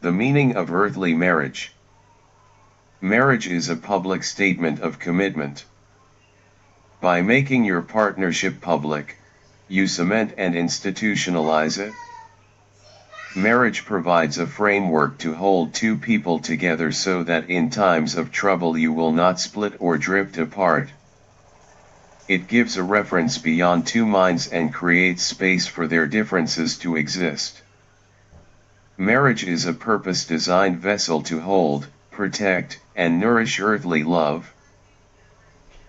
The meaning of earthly marriage. Marriage is a public statement of commitment. By making your partnership public, you cement and institutionalize it. Marriage provides a framework to hold two people together so that in times of trouble you will not split or drift apart. It gives a reference beyond two minds and creates space for their differences to exist. Marriage is a purpose-designed vessel to hold, protect, and nourish earthly love.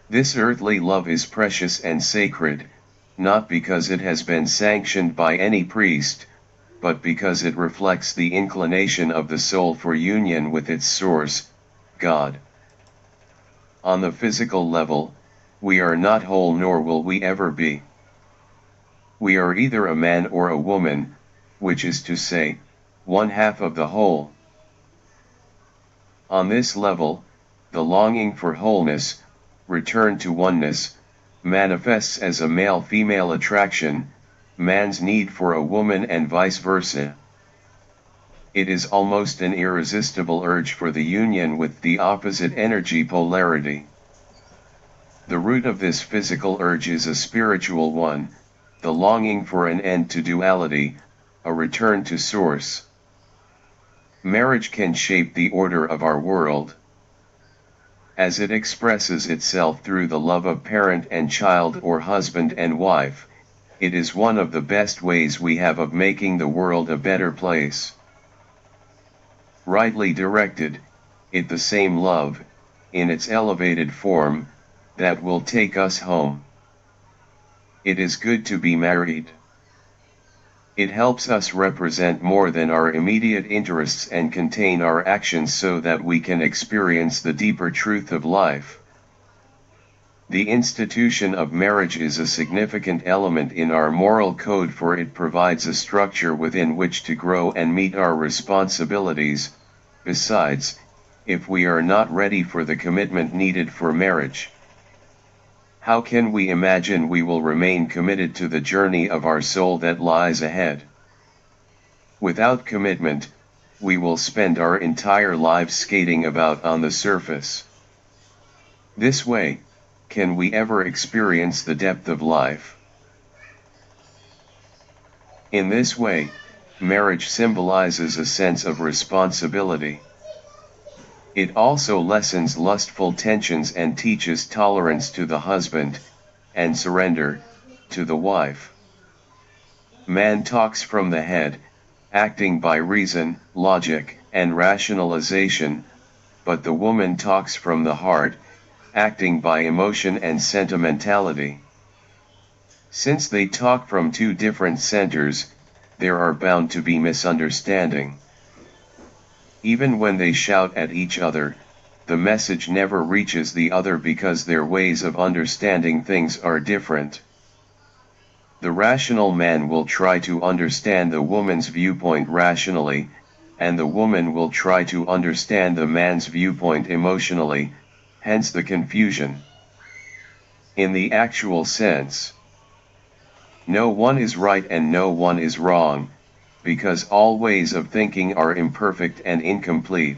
This earthly love is precious and sacred, not because it has been sanctioned by any priest, but because it reflects the inclination of the soul for union with its source, God. On the physical level, we are not whole nor will we ever be. We are either a man or a woman, which is to say, one half of the whole. On this level, the longing for wholeness, return to oneness, manifests as a male-female attraction, man's need for a woman and vice versa. It is almost an irresistible urge for the union with the opposite energy polarity. The root of this physical urge is a spiritual one, the longing for an end to duality, a return to source. Marriage can shape the order of our world. As it expresses itself through the love of parent and child or husband and wife, it is one of the best ways we have of making the world a better place. Rightly directed, it the same love, in its elevated form, that will take us home. It is good to be married. It helps us represent more than our immediate interests and contain our actions so that we can experience the deeper truth of life. The institution of marriage is a significant element in our moral code, for it provides a structure within which to grow and meet our responsibilities. Besides, if we are not ready for the commitment needed for marriage, how can we imagine we will remain committed to the journey of our soul that lies ahead? Without commitment, we will spend our entire lives skating about on the surface. This way, can we ever experience the depth of life? In this way, marriage symbolizes a sense of responsibility. It also lessens lustful tensions and teaches tolerance to the husband, and surrender, to the wife. Man talks from the head, acting by reason, logic, and rationalization, but the woman talks from the heart, acting by emotion and sentimentality. Since they talk from two different centers, there are bound to be misunderstanding. Even when they shout at each other, the message never reaches the other because their ways of understanding things are different. The rational man will try to understand the woman's viewpoint rationally, and the woman will try to understand the man's viewpoint emotionally, hence the confusion. In the actual sense, no one is right and no one is wrong, because all ways of thinking are imperfect and incomplete.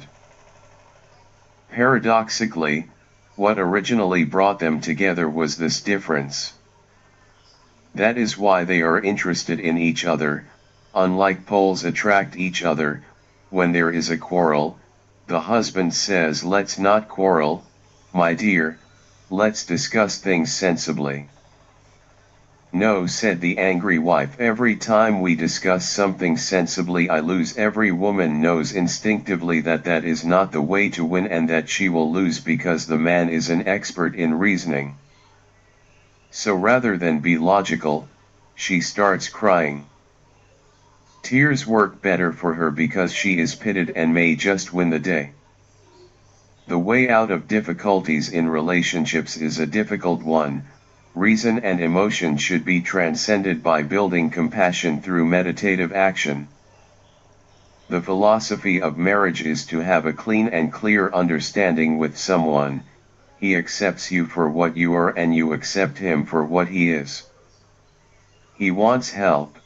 Paradoxically, what originally brought them together was this difference. That is why they are interested in each other. Unlike poles attract each other, when there is a quarrel, the husband says, "Let's not quarrel, my dear, let's discuss things sensibly." "No," said the angry wife, "every time we discuss something sensibly I lose." Every woman knows instinctively that that is not the way to win and that she will lose because the man is an expert in reasoning. So rather than be logical, she starts crying. Tears work better for her because she is pitted and may just win the day. The way out of difficulties in relationships is a difficult one. Reason and emotion should be transcended by building compassion through meditative action. The philosophy of marriage is to have a clean and clear understanding with someone. He accepts you for what you are and you accept him for what he is. He wants help.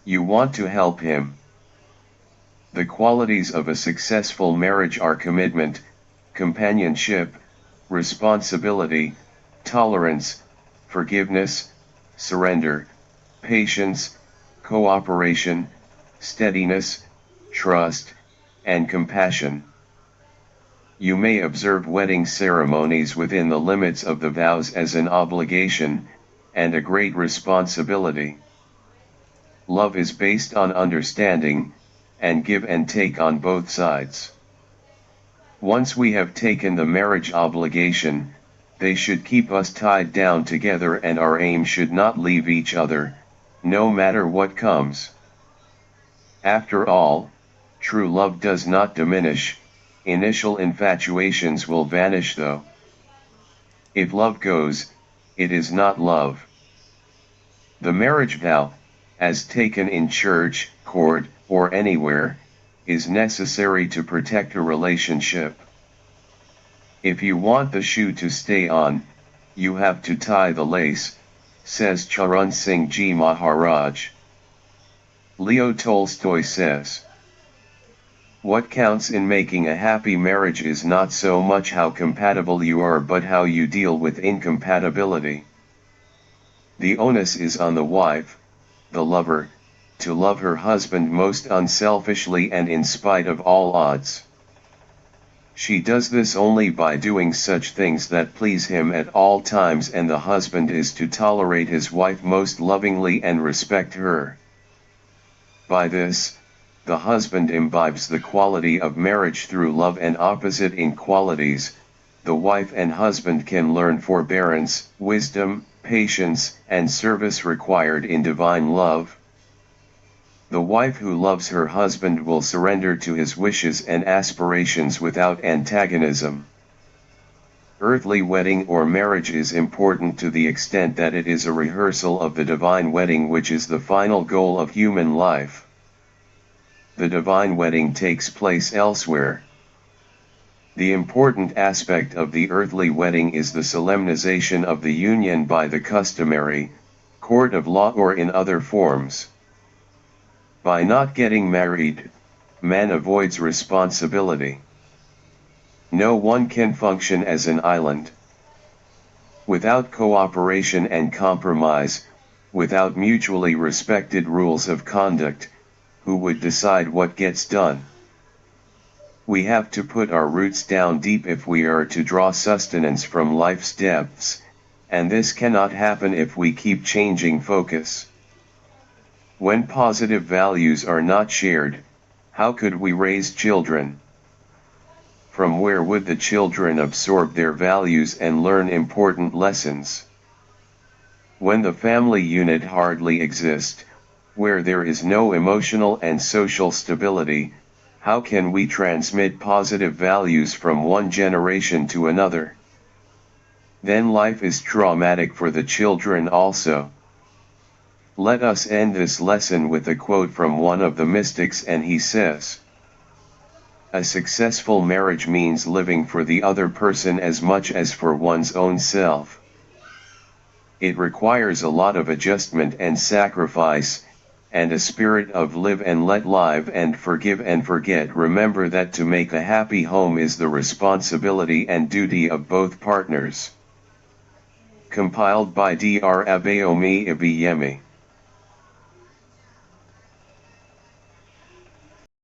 You want to help him. The qualities of a successful marriage are commitment, companionship, responsibility, tolerance, forgiveness, surrender, patience, cooperation, steadiness, trust, and compassion. You may observe wedding ceremonies within the limits of the vows as an obligation, and a great responsibility. Love is based on understanding, and give and take on both sides. Once we have taken the marriage obligation, they should keep us tied down together, and our aim should not leave each other, no matter what comes. After all, true love does not diminish. Initial infatuations will vanish though. If love goes, it is not love. The marriage vow, as taken in church, court, or anywhere, is necessary to protect a relationship. If you want the shoe to stay on, you have to tie the lace, says Charan Singh Ji Maharaj. Leo Tolstoy says, "What counts in making a happy marriage is not so much how compatible you are but how you deal with incompatibility." The onus is on the wife, the lover, to love her husband most unselfishly and in spite of all odds. She does this only by doing such things that please him at all times, and the husband is to tolerate his wife most lovingly and respect her. By this, the husband imbibes the quality of marriage through love, and opposite in qualities, the wife and husband can learn forbearance, wisdom, patience, and service required in divine love. The wife who loves her husband will surrender to his wishes and aspirations without antagonism. Earthly wedding or marriage is important to the extent that it is a rehearsal of the divine wedding, which is the final goal of human life. The divine wedding takes place elsewhere. The important aspect of the earthly wedding is the solemnization of the union by the customary court of law or in other forms. By not getting married, man avoids responsibility. No one can function as an island. Without cooperation and compromise, without mutually respected rules of conduct, who would decide what gets done? We have to put our roots down deep if we are to draw sustenance from life's depths, and this cannot happen if we keep changing focus. When positive values are not shared, how could we raise children? From where would the children absorb their values and learn important lessons? When the family unit hardly exists, where there is no emotional and social stability, how can we transmit positive values from one generation to another? Then life is traumatic for the children also. Let us end this lesson with a quote from one of the mystics, and he says, "A successful marriage means living for the other person as much as for one's own self." It requires a lot of adjustment and sacrifice, and a spirit of live and let live and forgive and forget. Remember that to make a happy home is the responsibility and duty of both partners. Compiled by Dr. Abayomi Ibiyemi.